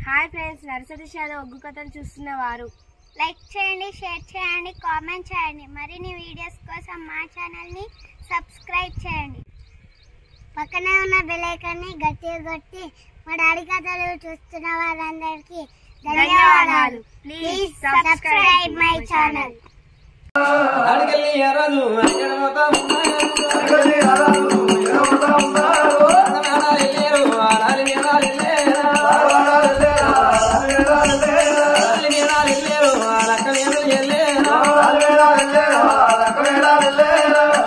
Hi friends, nursery shallow ఒగ్గు కథలు చూస్తున్నవారు like చేయండి, share చేయండి, కామెంట్ చేయండి. మరిన్ని వీడియోస్ కోసం మా ఛానల్ని సబ్స్క్రైబ్ చేయండి. పక్కనే ఉన్న బెల్ ఐకాన్ని గట్టిగా కొట్టి మా డాడీ కథలు చూస్తున్న వారందరికీ ధన్యవాదాలు. Please subscribe my channel.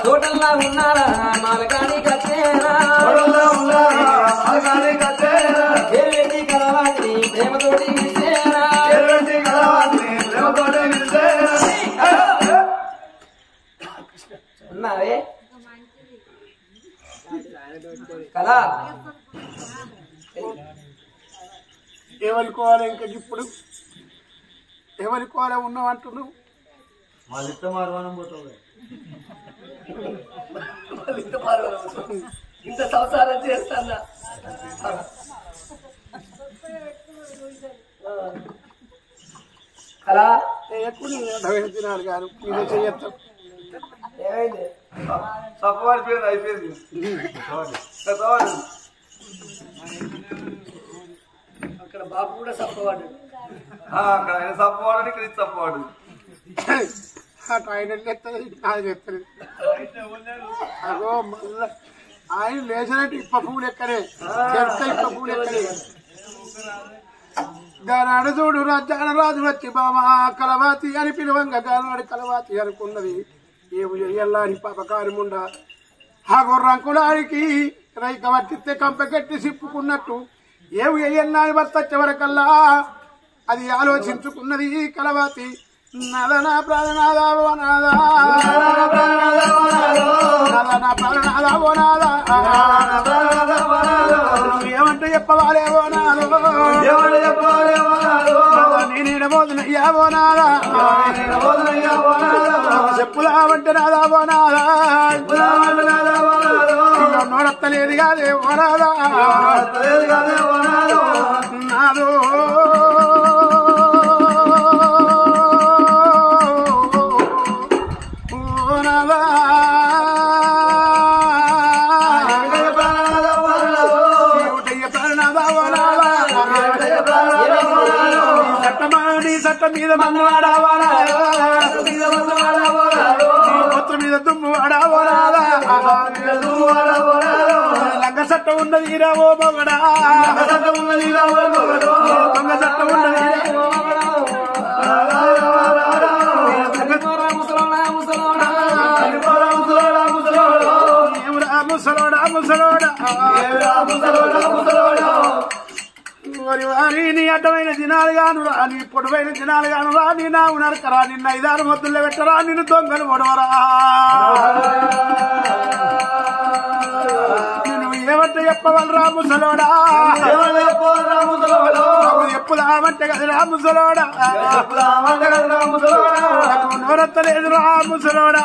తోటల్లా ఉన్నారా మాలకాని కచ్చేరా ఎరువెట్టి కలవాటి ప్రేమతోటి ఉన్నావే కదా ఎవరికోవాలి ఇంకా ఇప్పుడు ఎవరికోవాలి ఉన్నామంటున్నావు వాళ్ళితో మార్వానం పోతావు ఇంత సంసారం చేస్తానా అలా ఎక్కువ దినాలు గారు మీరే చేయొచ్చు. ఏమైంది సప్పవాడిపోయింది అయిపోయింది అక్కడ బాబు కూడా సప్పవాడు అక్కడ ఆయన సప్పవాడు ఇక్కడ ఇది సప్పవాడు అటు ఆయన ఎత్తలేదు నాకు చెప్తలేదు. అగో మళ్ళా ఆయన లేచినట్టు ఇప్ప పువ్వులు ఎక్కడే చెత్త ఇప్ప పువ్వులు ఎక్కడే దాని అడదుడు రాజాన రాజు వచ్చి బామా కలవాతి అని పిలువంగా గానాడు కలవాతి అనుకున్నది. ఏమి చెయ్యాలని పాపకారముండ ఆ గుర్రంకులాడికి రైక పట్టిస్తే కంపకెట్టి సిప్పుకున్నట్టు ఏమి చెయ్యన్నా అని భర్త వచ్చేవరకల్లా అది ఆలోచించుకున్నది కలవాతి. నదన ప్రాణనాదావో నాదా నదన ప్రాణనాదావో నాదా ఏమంటే చెప్పవాలేవో నాదో నేనేడబోదునయ్యావో నాదా చెప్పులావంటే నాదావో నాదా నోడత్తలేదు కాదేవో నాదా నాదో చట్టం మీద మన్ను ఆడావాలా మొత్తం మీద దుమ్ము ఆడావాలా లంగ చట్టం ఉన్నది రావో మగడా దొంగ చట్టం ఉన్నది ముసలోడా ముసలోడా వారి నీ అడ్డమైన దినాలు గాను రా, నీ పొడవైన దినాలు గాను రా, నీ నావు నరకరా, నిన్న 5-6 మొద్దుల్లో పెట్టరా, నిన్ను దొంగలు పొడవరా. నేను ఏమంటే చెప్పవలరా ముసలోడా చెప్పుదామంటే కదరా ముసలోడా నోరెత్తలేదు రా ముసలోడా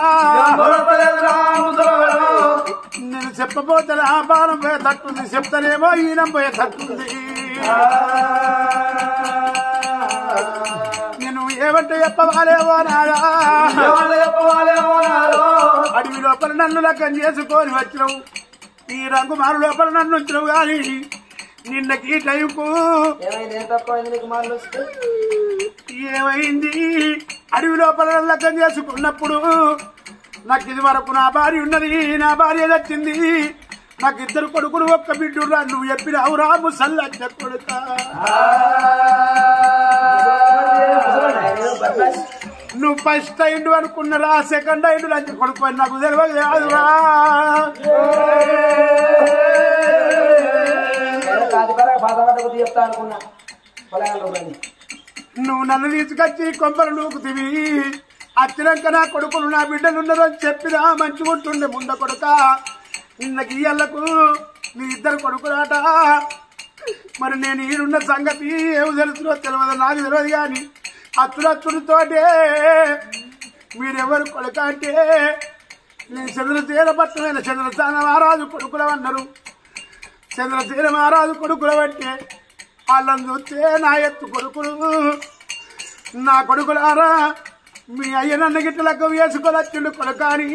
నేను చెప్పబోతే ఆ బాణం పోయే తట్టుంది, చెప్తానేమో ఈనం పోయే తట్టుంది. నేను ఏమంటే చెప్పవాలేవో నాదా అడవి లోపల నన్ను లెక్కం చేసుకొని వచ్చినావు, ఈ రంగు మారు లోపల నన్ను ఉంచినావు గాని నిన్నకి టైంకు ఏమైంది అడవి లోపల లెక్కం చేసుకున్నప్పుడు నాకు ఇది వరకు నా భార్య ఉన్నది, నా భార్య వచ్చింది, నాకు 2 కొడుకులు 1 బిడ్డురా, నువ్వు చెప్పినావు రా ముసల్లచ్చ కొడుక. నువ్వు ఫస్ట్ అయిండు అనుకున్నరా, సెకండ్ అయిండు లంచ కొడుకు అని నాకు తెలియదు కాదురా. నువ్వు నన్ను తీసుకొచ్చి కొంపలు నూకుతివి, అచ్చినాక నా కొడుకులు నా బిడ్డలు ఉన్నారని చెప్పినా మంచిగుంటుండే ముంద కొడుక. నిన్నకి ఇయ్యలకు నీ 2 కొడుకురాట, మరి నేను ఈడున్న సంగతి ఏమి తెలుసులో తెలియదు, నాకు తెలియదు కానీ అచ్చుడచ్చుడితోటే మీరెవరు కొడుక అంటే నేను చంద్రసేన పట్టమైన చంద్రసేన మహారాజు కొడుకులవన్నారు. చంద్రసేన మహారాజు కొడుకుల బట్టే వాళ్ళని చూస్తే నా ఎత్తు కొడుకులు నా కొడుకులారా మీ అయ్య నన్ను గిట్టలకు వేసుకొని వచ్చిండు కొడుకాని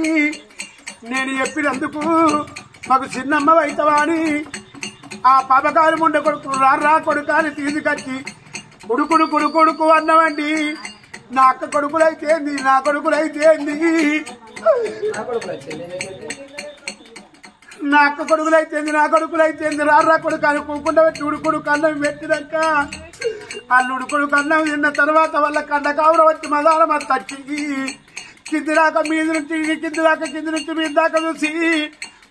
నేను చెప్పినందుకు మాకు చిన్నమ్మ అవుతావా అని ఆ పాపకాలు ముండ కొడుకు రా కొడుకాని తీసుకొచ్చి కొడుకుడు కొడుకు అన్నవండి నా అక్క కొడుకులైతేంది నా కొడుకులైతేంది నా అక్క కొడుకులైతేంది నా కొడుకులైతేంది రా కొడుకు అని కూకుండా పెట్టి ఉడుకుడు కన్నం పెట్టినాక వాళ్ళు ఉడుకుడు కన్నం తిన్న తర్వాత వాళ్ళ కండ కావుర వచ్చి మదారం అది తచ్చి కింది దాకా మీద నుంచి కింది నుంచి మీద దాకా చూసి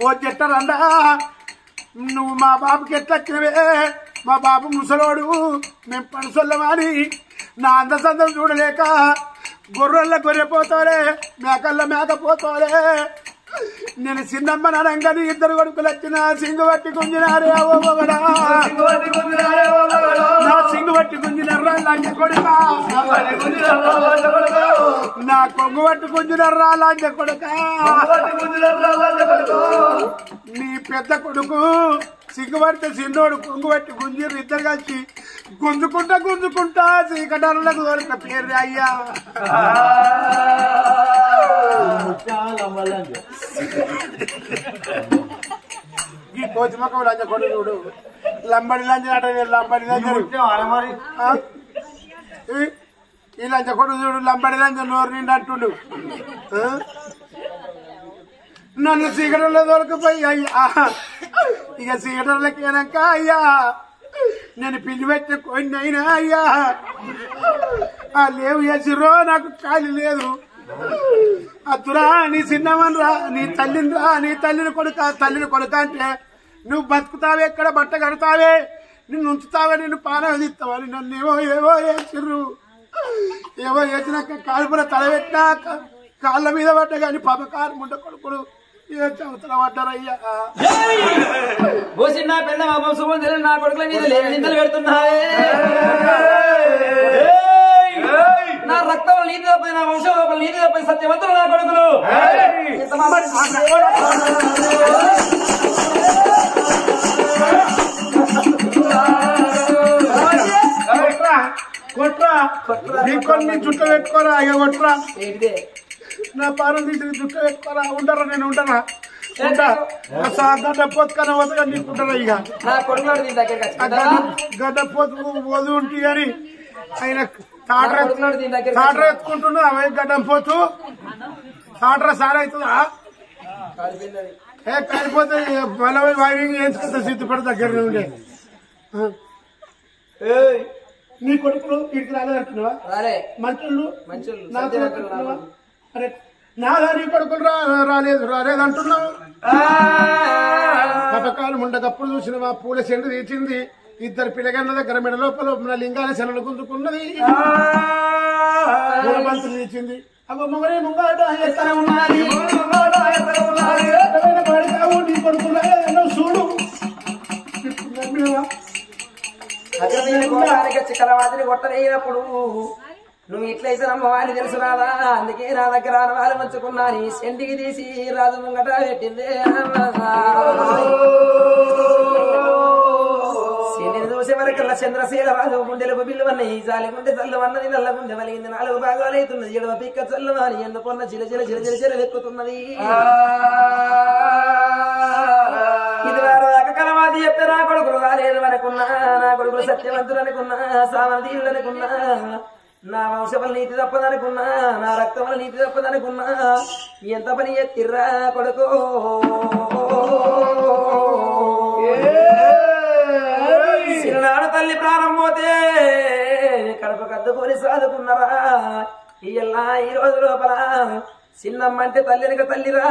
ఓ చెట్టరండా నువ్వు మా బాబుకి ఎట్లా వచ్చినవే మా బాబు ముసలోడు మేము పనుసొల్లమని నా అందసందం చూడలేక గొర్రెల్లో గొర్రెపోతారే మేకల్లో మేకపోతారే నేను చిన్నమ్మ నడంగాని ఇద్దరు కొడుకులు వచ్చిన సింగు పట్టి గుంజినారే ఓగడా నా సింగు పట్టి గుంజినర్రా లంచ కొడుక నా కొంగు పట్టి గుంజినర్రా లంచ కొడుక నీ పెద్ద కొడుకు సిగ్గుపడితే చిన్నోడు కొంగు పట్టి గుంజిర్రు ఇద్దరు కలిసి గుంజుకుంటా చీకటాలకు దొరికిన పేరు అయ్యా ఈ కోచిమకం లంచ కొడుకుడు లంబడి లంచ లంబడి లంచ ఈ లంచ కొడుకు చూడు లంబడి లంచ నోరు నిండి అంటుండు నన్ను సీకటంలో దొరకపోయి అయ్యా ఇక సీకటంలోకి వెనక అయ్యా నేను పిండి పెట్టిన కొన్ని అయినా అయ్యా లేవు చేసిర్రో నాకు ఖాళీ లేదు అతురా నీ చిన్నవనరా నీ తల్లిని కొడుక అంటే నువ్వు బతుకుతావే ఎక్కడ బట్ట కడతావే నిన్ను ఉంచుతావే నిన్ను పానం తీస్తావని నన్ను ఏవో వేసిర్రు ఏవో వేసినాక కాలుపుల తలబెట్టినా కాళ్ళ మీద పడ్డ కానీ పాపకారు ముండ కొడుకుడు ఏ చదువుతున్న పడ్డారయ్యా నా పెద్ద మా వంశం తెలియదు నా కొడుకుల మీద లేని నిందలు పెడుతున్నావే నా రక్తం నీతి తప్ప నా వంశం లోపల నీతి తప్ప సత్యవంతులు నా కొడుకులు కొట్రా నీ చుట్ట పెట్టుకోరా ఇక కొట్రా నా పారం తీసి చుట్ట పెట్టుకోరా ఉండరా నేను ఉండరా గడ్డపోతుకన్నా వదగా నీకుంటారా ఇక గడ్డపోతు వదు ఉంటే గాని ఆయన తాటర ఎత్తుకుంటున్నా అవి గడ్డం పోతూ తాటర సార్ అవుతుందా కాలిపోతే మళ్ళీ వైరింగ్ వేసుకుంటా సిద్ధపడి దగ్గర ఉండే నీ కొడుకులు ఇక్కడికి రాలేదంటున్నావా మంచుళ్ళు అరే నాదా నీ కొడుకులు రాలేదంటున్నావు పథకాలు ఉండకప్పుడు చూసిన మా పూల చెండు తీసింది ఇద్దరు పిల్లగన్న దగ్గర మెడ లోపల లింగాల శనలు గుంజుకున్నది పూలబంతులు తీసింది అవ్వ మొగరే ముంగాట ఎత్తన ఉన్నది నీ కొడుకులు చూడు చిక్కలవాదిని కొట్టలేనప్పుడు నువ్వు ఇట్లయితే నమ్మవాడిని తెలుసు రాదా అందుకే నా దగ్గర వాళ్ళు మంచుకున్నా నీ సెంటికి తీసి రాజు ముంగట పెట్టిందే సెంటిని చూసే వరకల్లా చంద్రశీల వాళ్ళు గుండెలకు బిల్లువన్న ఈ జాలి గుండె చల్లవన్నది నల్ల గుండె వలిగింది 4 భాగాలు అవుతున్నది ఎడవ పిక్క చల్లవాని ఎందుకున్న చిల వెక్కుతున్నది ఇది వారదాకా కలవాది చెప్తే నా కొడుకులు రాలేదు అనుకున్నా నా కొడుకులు సత్యవంతులు అనుకున్నా సామర్థీయులు అనుకున్నా నా వంశముల నీతి తప్పదనుకున్నా నా రక్తముల నీతి తప్పదనుకున్నా ఎంత పని ఎత్తిర్రా కొడుకు చిన్ననాడు తల్లి ప్రాణం పోతే కడప కద్దుకొని సాదుకున్నారా ఇయ్యల్లా ఈ రోజు లోపల చిన్నమ్మంటే తల్లినిక తల్లిరా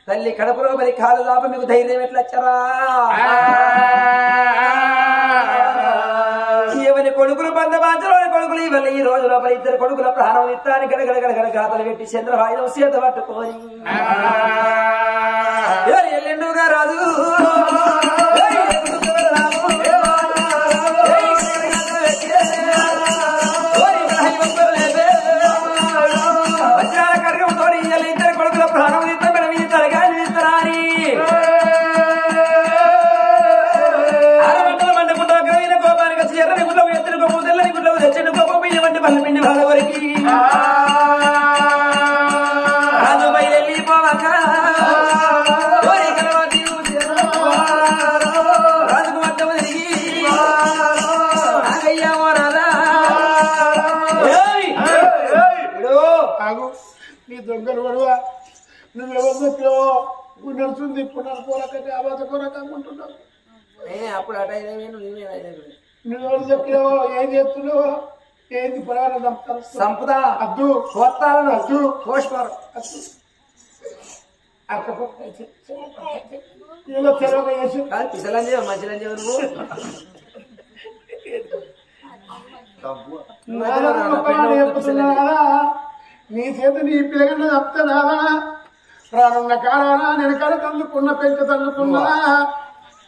తల్లి కడప లోపలి కాలు దాప మీకు ధైర్యం ఎట్లొచ్చారా ఎవరి కొడుకులు బంధబాంచలోని కొడుకులు ఇవల్ల ఈ రోజు లోపల ఇద్దరు కొడుకుల ప్రాణం ఇత్తాన్ని గడగడగడగడ గాతలు పెట్టి చంద్రవాయుధం సీత పట్టుకొని ఎల్లెండుగా రాజు వజ్రాల కర్గంతో ఇద్దరు కొడుకుల ప్రాణం ఇద్దరు మీద తలగాలి ఇస్తారని అరవంటల మండకుండా గ్రవీన కోపం దొంగలు గొడవ నువ్వు ఎవరు చెప్పావో నడుస్తుంది ఇప్పుడు నడుకోరకంటే అబాధ కోరకుంటున్నావు అప్పుడు అటైనా నువ్వు ఎవరు చెప్పావో ఏం చేస్తున్నావో ఏంది పొలాలను చంపుతారు సంపద అద్దు కోస్తాలను అద్దు కోసుకోరు ఇలా తెలవక చేసి పిసలంజీవ మంచిలంజీవ నువ్వు నీ చేత నీ పిల్లగంట చెప్తానా ప్రారంభ కాలానా నేను కడ తందుకున్న పెంచ తందుకున్నా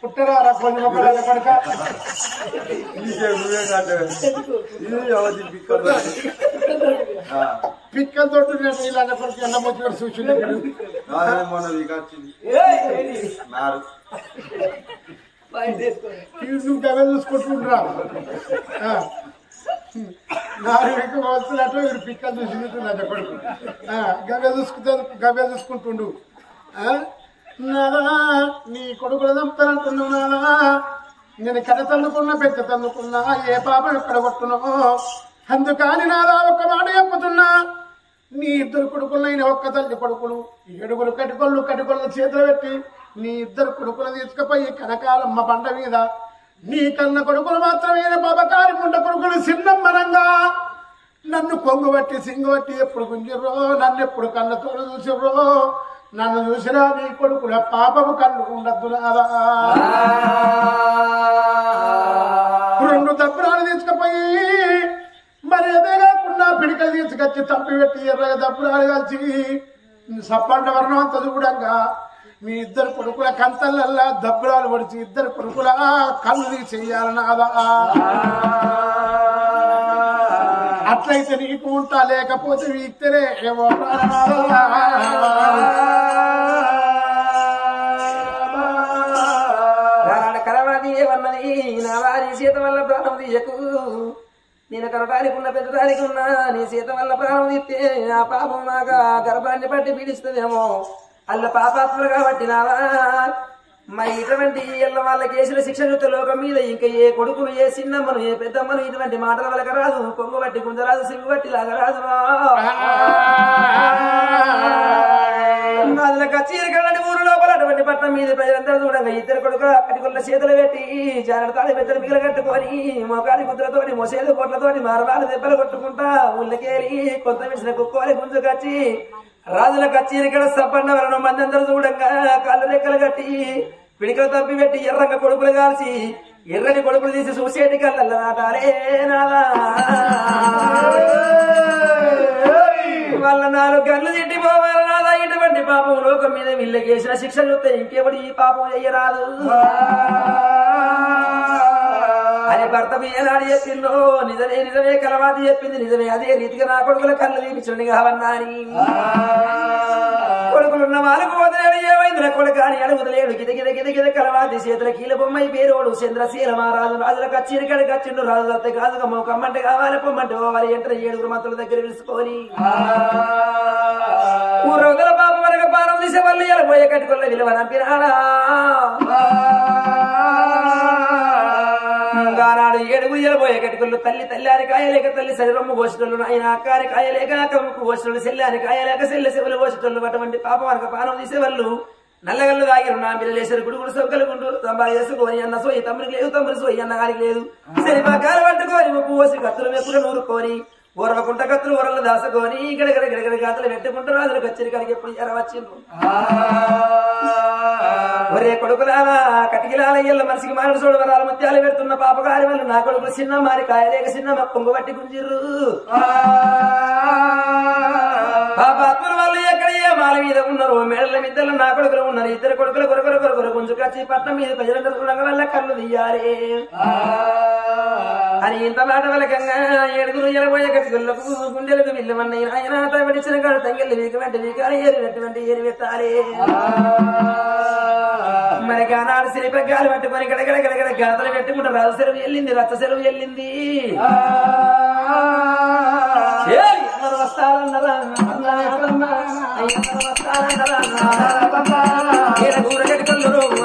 పుట్టరారా కొంచెం ఒకళ్ళ పడక పిక్కలతో ఇలాంటి కొడుకు ఎండ మొచ్చి చూసిండు నువ్వు గవే చూసుకుంటుండ్రా నాలుగు వస్తున్నట్టు వీడు పిక్కలు చూసిండు కొడుకు గవే చూసుకుంటుండు నాదా నీ కొడుకులు చంపుతానంటున్నావు నాదా నేను కథ తన్నుకున్నా పెద్ద తన్నుకున్నా ఏ పాపం ఎక్కడ కొట్టున్నావు అందుకని నాదా ఒక్క మాట చెప్పుతున్నా నీ ఇద్దరు కొడుకులైన ఒక్క తల్లి కొడుకులు ఏడుగురు కటుకొళ్ళు చేతులు పెట్టి నీ ఇద్దరు కొడుకులు తీసుకుపోయి కనకాలమ్మ బండ మీద నీ కన్న కొడుకులు మాత్రమే బాబకారి ముండ కొడుకులు చిన్నమ్మనంగా నన్ను కొంగు బట్టి సింగు బట్టి ఎప్పుడు గుంజిర్రో నన్ను ఎప్పుడు కళ్ళతో చూసిర్రో నన్ను చూసినా నీ కొడుకుల పాపము కళ్ళు ఉండద్దు నాదా రెండు దప్పురాలు తీసుకుపోయి మరి అదే కాకుండా పిడికలు తీసుకొచ్చి తప్పి పెట్టి ఎర్రగా దప్పురాలు కలిసి సప్పండ వర్ణం అంత చూడంగా మీ ఇద్దరు కొడుకుల కంతలల్లా దప్పురాలు పడిచి ఇద్దరు కొడుకుల కళ్ళు తీసేయాలనాదా అట్లయితే నీకు ఉంటా లేకపోతే వీక్తేనే ఏమో కరవాది ఏమన్నది నా వారి సీత వల్ల ప్రాణం తీయకు నేను కరటానికి ఉన్న పెద్దటానికి ఉన్నా నీ సీత వల్ల ప్రాణం తీస్తే ఆ పాపం నాగా గర్భాన్ని పట్టి పీడిస్తుందేమో అల్ల పాపాత్మలు కాబట్టి నావా మరి ఇటువంటి ఇళ్ళ వాళ్ళకి వేసిన శిక్ష చూస్తే లోకం మీద ఇంకా ఏ కొడుకులు ఏ చిన్నమ్మను ఏ పెద్దమ్మను ఇటువంటి మాటల వల్ల రాదు కొంగు బట్టి గుంజరాదు సిగ్గు బట్టి లాగా రాదు కచ్చీరకల్లని ఊరు లోపల అటువంటి పట్టణం మీద ప్రజలందరూ చూడంగా ఇద్దరు కొడుకు కటికొల్ల చేతులు పెట్టి జాగ్రత్త పెద్దలు మిగిలి కట్టుకొని మోకాలి ముద్రతోటి మొసేదు పొట్లతోటి మారవాళ్ళు దెబ్బలు కొట్టుకుంటా ఊళ్ళకేలి కొత్త మిషన్ కుక్కోలి గుంజు కచ్చి రాజుల కచ్చీరికడ సప్పన్న వలన మంది అందరూ చూడంగా కాళ్ళు రెక్కలు కట్టి పిడికలు తప్పి పెట్టి ఎర్రంగా కొడుకులు కాల్చి ఎర్రని కొడుకులు తీసి చూసేటి కళ్ళ నాటాలే నాదా వాళ్ళ 4 గంటలు తిట్టిపోవాలి నాదా ఇటువంటి పాపం లోకం మీద వీళ్ళకేసిన శిక్ష చూస్తే ఇంకెవడు ఈ పాపం చెయ్యరాదు అని భర్త ఏనాడు చెప్పిందో నిజమే కలవాది చెప్పింది నిజమే అదే రీతిగా నా కొడుకుల కళ్ళు తీపించండి కావన్నా అని కొడుకులున్న వాళ్ళకు వదిలేడు ఏమైంది కొడుకు అని అడుగుతలేడు గిద కలవాది చేతుల కీల బొమ్మై పేరోడు చంద్రశీల మహారాజు రాజుల కచ్చీరి కడికి వచ్చిండు రాజు దత్త కాదు కమ్మంటే కావాలి పొమ్మంటే పోవాలి ఎంటర్ 7 మంత్రుల దగ్గర పిలుచుకొని ఊరొగల పాప వరకు పానం తీసే వాళ్ళు ఇలా పోయే కట్టుకొల్ల విలువ నంపినాడా నాడు 7 గుయ్యలు పోయే కట్టుకొల్లు తల్లి తల్లి కాయలేక తల్లి శరీరమ్ము పోసేటోళ్ళు ఆయన అక్కారి కాయలేక అక్కమ్మకు పోసేటోళ్ళు చెల్లి కాయలేక చెల్లె చెవులు పోసేటోళ్ళు అటువంటి పాప వరకు పానం తీసేవాళ్ళు నల్లగల్లు దాగిరు నా పిల్లలు వేసారు గుడుగుడు సొక్కలు గుంటూరు తంబాలు వేసుకోని అన్న సోయి తమ్ముడికి లేదు తమ్ముడు సోయి అన్న గారికి లేదు సరిపాకాలు పట్టుకొని ఉప్పు పోసి కత్తులు మెప్పులు నూరుకొని ఊరవకుంట కత్తులు ఊరలు దాసుకొని గడగడ గాతలు పెట్టుకుంటూ రాజులు కచ్చరికాడికి ఎప్పుడు ఎరవచ్చిండ్రు ఒరే కొడుకులాలా కటికిలాల ఇళ్ళ మనిషికి మారడు చూడవరాలు ముత్యాలు పెడుతున్న పాపగారి వాళ్ళు నా కొడుకులు చిన్న మారి కాయలేక చిన్న పొంగు పట్టి గుంజిర్రు పాపాత్ముల వాళ్ళు ఎక్కడ ఏ మాల మీద ఉన్నారు మేడల మిద్దలు నా కొడుకులు ఉన్నారు ఇద్దరు కొడుకులు కొరకొర గుంజు కచ్చి పట్నం మీద ప్రజలందరూ చూడంగా వల్ల కళ్ళు తీయాలి అని ఇంత మాట వలకంగా 7 గుయ్యలు పోయే కట్టుకులకు గుండెలకు విల్లమన్నయ్య ఆయన తడిచిన కాడు తంగెళ్ళు వీక వెంట వీకాలి ఏరినటువంటి ఏరి పెట్టాలి మనకి ఆనాడు శిల్పగాలు పట్టుకొని గడగడ గాతలు పెట్టుకుంటూ రాజు సెలవు వెళ్ళింది రచ్చ సెలవు వెళ్ళింది వస్తారన్నరా కట్టుకొల్లరు చంద్రబాబు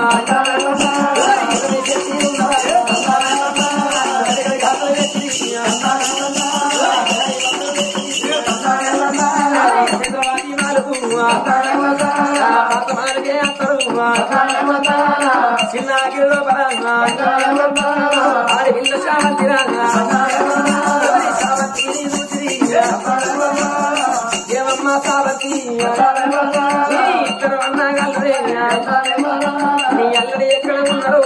చిన్నాగిరిలో పరంగా ఆడి పిల్ల శావంతి రాగా ఏమమ్మా సావతి ఇద్దరు అన్నగలరే నీ అల్లరి ఎక్కడ ఉన్నారు